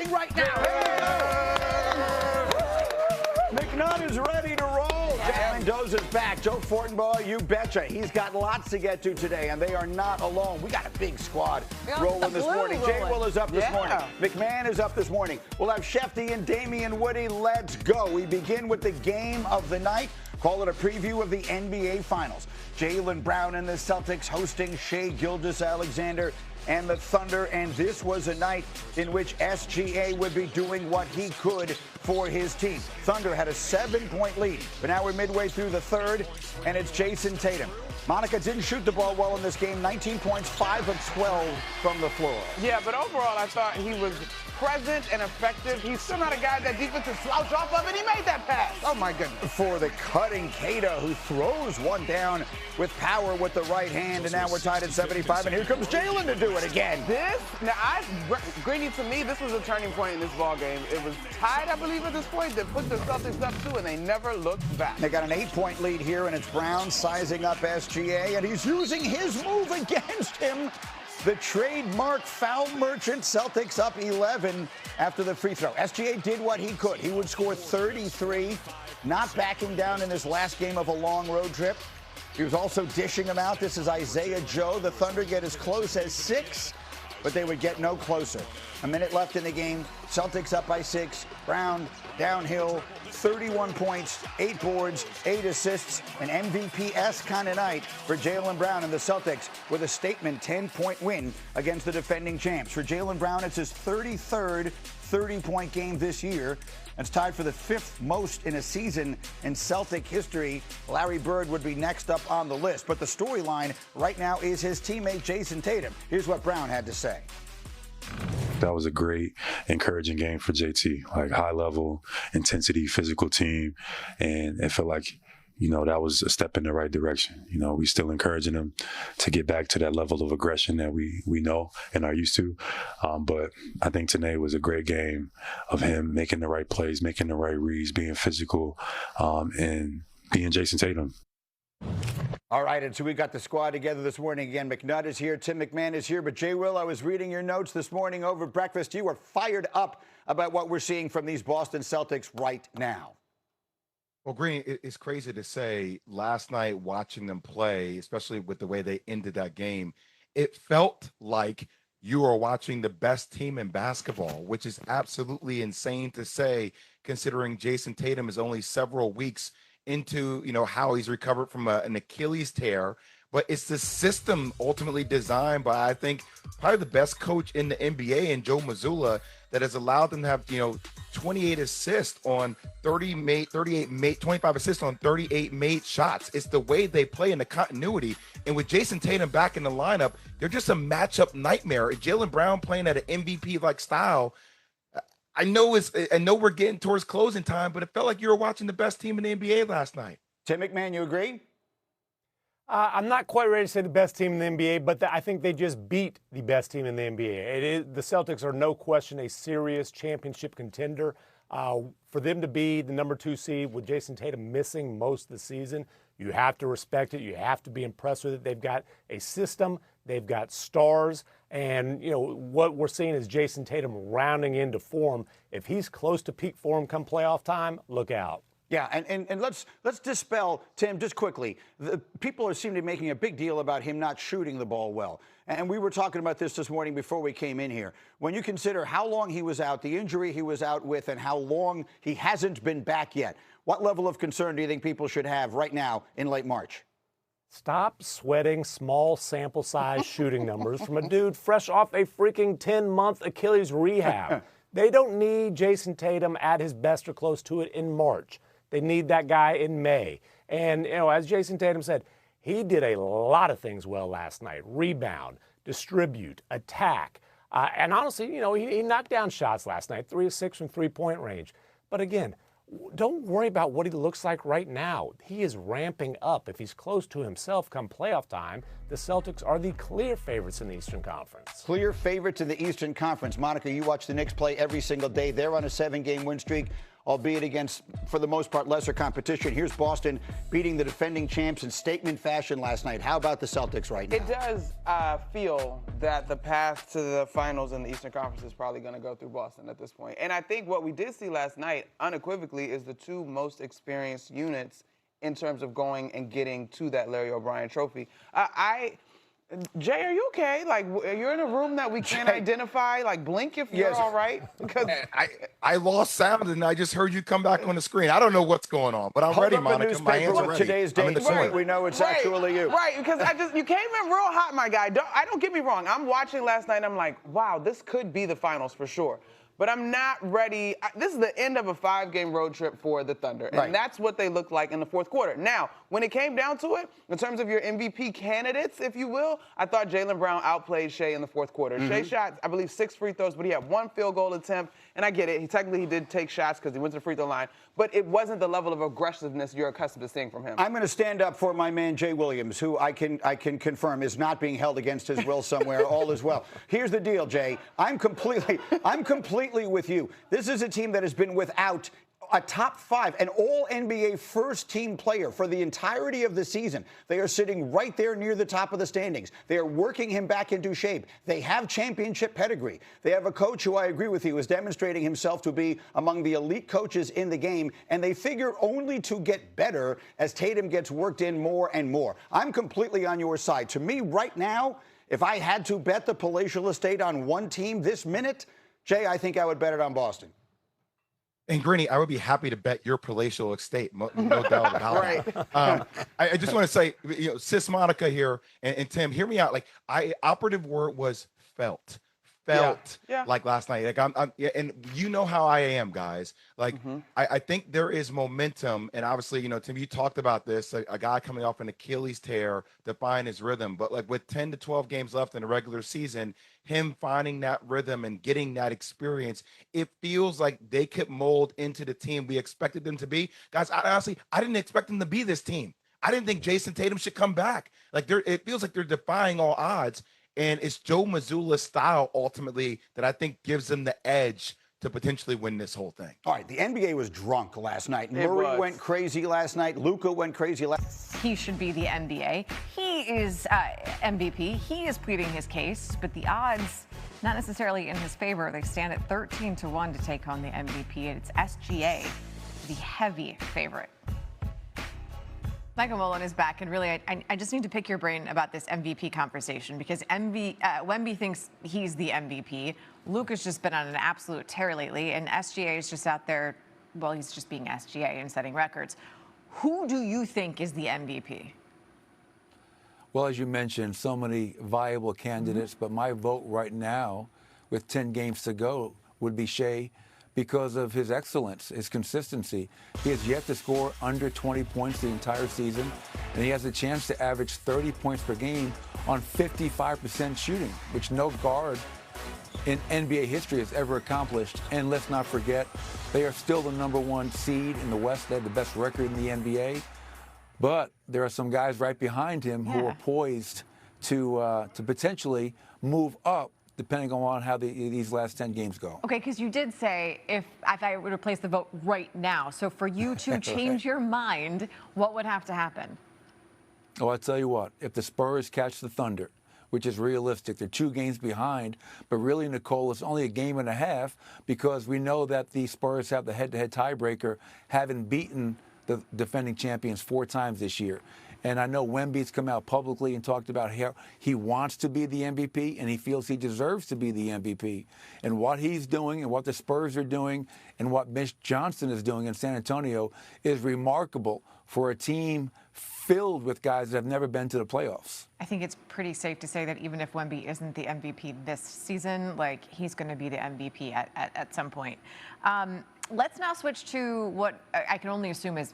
starting right now. McNutt is ready to roll. Jack Mendoza's back. Joe Fortenbaugh, you betcha. He's got lots to get to today, and they are not alone. We got a big squad rolling this morning. JWill is up this morning. McMahon is up this morning. We'll have Shefty and Damian Woody. Let's go. We begin with the game of the night. Call it a preview of the NBA Finals. Jaylen Brown and the Celtics hosting Shai Gilgeous-Alexander and the Thunder, and this was a night in which SGA would be doing what he could for his team. Thunder had a 7-point lead, but now we're midway through the third, and it's Jason Tatum. Monica didn't shoot the ball well in this game. 19 points, 5 of 12 from the floor. Yeah, but overall, I thought he was present and effective. He's still not a guy that defense is slouch off of, and he made that pass. Oh, my goodness. For the cutting Keita, who throws one down with power with the right hand, and now we're tied at 75, and here comes Jaylen to do it again. Greeny, to me, this was a turning point in this ball game. It was tied, I believe, at this point. They put the Celtics up, too, and they never looked back. They got an 8-point lead here, and it's Brown sizing up SGA, and he's using his move against him. The trademark foul merchant. Celtics up 11 after the free throw. SGA did what he could. He would score 33, not backing down in this last game of a long road trip. He was also dishing them out. This is Isaiah Joe. The Thunder get as close as 6, but they would get no closer. A minute left in the game. Celtics up by 6. Brown downhill. 31 points, 8 boards, 8 assists, an MVP-esque kind of night for Jaylen Brown and the Celtics with a statement 10-point win against the defending champs. For Jaylen Brown, it's his 33rd 30-point game this year. It's tied for the 5th most in a season in Celtic history. Larry Bird would be next up on the list. But the storyline right now is his teammate Jason Tatum. Here's what Brown had to say. That was a great, encouraging game for JT. Like, high-level, intensity, physical team. And it felt like, that was a step in the right direction. We still encouraging him to get back to that level of aggression that we know and are used to. But I think today was a great game of him making the right plays, making the right reads, being physical, and being Jason Tatum. All right, and so we got the squad together this morning again. McNutt is here, Tim McMahon is here, but JWill, I was reading your notes this morning over breakfast. You were fired up about what we're seeing from these Boston Celtics right now. Well, Green, it's crazy to say last night watching them play, especially with the way they ended that game, it felt like you were watching the best team in basketball, which is absolutely insane to say, considering Jason Tatum is only several weeks into, how he's recovered from an Achilles tear. But it's the system ultimately designed by, I think, probably the best coach in the NBA in Joe Mazzulla that has allowed them to have, 28 assists on 25 assists on 38 made shots. It's the way they play and the continuity. And with Jason Tatum back in the lineup, they're just a matchup nightmare. Jaylen Brown playing at an MVP-like style, I know we're getting towards closing time, but it felt like you were watching the best team in the NBA last night. Tim McMahon, you agree? I'm not quite ready to say the best team in the NBA, but I think they just beat the best team in the NBA. The Celtics are no question a serious championship contender. For them to be the number 2 seed with Jason Tatum missing most of the season, you have to respect it. You have to be impressed with it. They've got a system. They've got stars. And, what we're seeing is Jason Tatum rounding into form. If he's close to peak form come playoff time, look out. Yeah, and let's dispel, Tim, just quickly. People seem to be making a big deal about him not shooting the ball well. And we were talking about this morning before we came in here. When you consider how long he was out, the injury he was out with, and how long he hasn't been back yet, what level of concern do you think people should have right now in late March? Stop sweating small sample size shooting numbers from a dude fresh off a freaking 10-month Achilles rehab. They don't need Jason Tatum at his best or close to it in March. They need that guy in May. And, as Jason Tatum said, he did a lot of things well last night. Rebound, distribute, attack. And honestly, he knocked down shots last night, 3 of 6 from three-point range. But again, don't worry about what he looks like right now. He is ramping up. If he's close to himself come playoff time, the Celtics are the clear favorites in the Eastern Conference. Clear favorites in the Eastern Conference. Monica, you watch the Knicks play every single day. They're on a 7-game win streak. albeit against, for the most part, lesser competition. Here's Boston beating the defending champs in statement fashion last night. How about the Celtics right now? It does feel that the path to the finals in the Eastern Conference is probably going to go through Boston at this point. And I think what we did see last night, unequivocally, is the two most experienced units in terms of going and getting to that Larry O'Brien trophy. Jay, are you okay? Like, you're in a room that we can't identify. Like, blink if you're all right. Because I lost sound and I just heard you come back on the screen. I don't know what's going on, but I'm ready, Monica. My hands are ready. Today's date, right. We know it's actually you. Right, because you came in real hot, my guy. Don't get me wrong. I'm watching last night and I'm like, wow, this could be the finals for sure. But I'm not ready. This is the end of a 5-game road trip for the Thunder. And that's what they look like in the fourth quarter. Now, when it came down to it, in terms of your MVP candidates, if you will, I thought Jaylen Brown outplayed Shea in the fourth quarter. Shea shot, I believe, 6 free throws, but he had 1 field goal attempt. And I get it. He did take shots because he went to the free throw line. But it wasn't the level of aggressiveness you're accustomed to seeing from him. I'm going to stand up for my man, Jay Williams, who I can confirm is not being held against his will somewhere. All is well. Here's the deal, Jay. I'm completely with you. This is a team that has been without a top 5, an all-NBA first-team player for the entirety of the season. They are sitting right there near the top of the standings. They are working him back into shape. They have championship pedigree. They have a coach who I agree with you is demonstrating himself to be among the elite coaches in the game, and they figure only to get better as Tatum gets worked in more and more. I'm completely on your side. To me, right now, if I had to bet the palatial estate on one team this minute, Jay, I think I would bet it on Boston. And Greeny, I would be happy to bet your palatial estate, no doubt about it. I just want to say, Sis Monica here and Tim, hear me out. Like, operative word was felt. Like last night. Like and you know how I am, guys. Like I think there is momentum, and obviously, Tim, you talked about this. A guy coming off an Achilles tear to find his rhythm, but like with 10 to 12 games left in the regular season, him finding that rhythm and getting that experience, it feels like they could mold into the team we expected them to be. Guys, I didn't expect them to be this team. I didn't think Jason Tatum should come back. Like it feels like they're defying all odds. And it's Joe Mazzulla's style, ultimately, that I think gives them the edge to potentially win this whole thing. All right, the NBA was drunk last night. Murray went crazy last night. Luka went crazy last night. He should be the NBA. He is MVP. He is pleading his case, but the odds not necessarily in his favor. They stand at 13-1 to take home the MVP, and it's SGA, the heavy favorite. Michael Mullen is back, and really, I just need to pick your brain about this MVP conversation because Wemby thinks he's the MVP. Luka's just been on an absolute tear lately, and SGA is just out there, well, he's just being SGA and setting records. Who do you think is the MVP? Well, as you mentioned, so many viable candidates, but my vote right now, with 10 games to go, would be Shea, because of his excellence, his consistency. He has yet to score under 20 points the entire season, and he has a chance to average 30 points per game on 55% shooting, which no guard in NBA history has ever accomplished. And let's not forget, they are still the #1 seed in the West. They have the best record in the NBA. But there are some guys right behind him who are poised to potentially move up, depending on how these last 10 games go. Okay, because you did say if I were to place the vote right now. So for you to change your mind, what would have to happen? Oh, I'll tell you what. If the Spurs catch the Thunder, which is realistic, they're 2 games behind, but really, Nicole, it's only a game and a half because we know that the Spurs have the head-to-head tiebreaker, having beaten the defending champions 4 times this year. And I know Wemby's come out publicly and talked about how he wants to be the MVP and he feels he deserves to be the MVP. And what he's doing and what the Spurs are doing and what Mitch Johnson is doing in San Antonio is remarkable for a team filled with guys that have never been to the playoffs. I think it's pretty safe to say that even if Wemby isn't the MVP this season, like he's going to be the MVP at some point. Let's now switch to what I can only assume is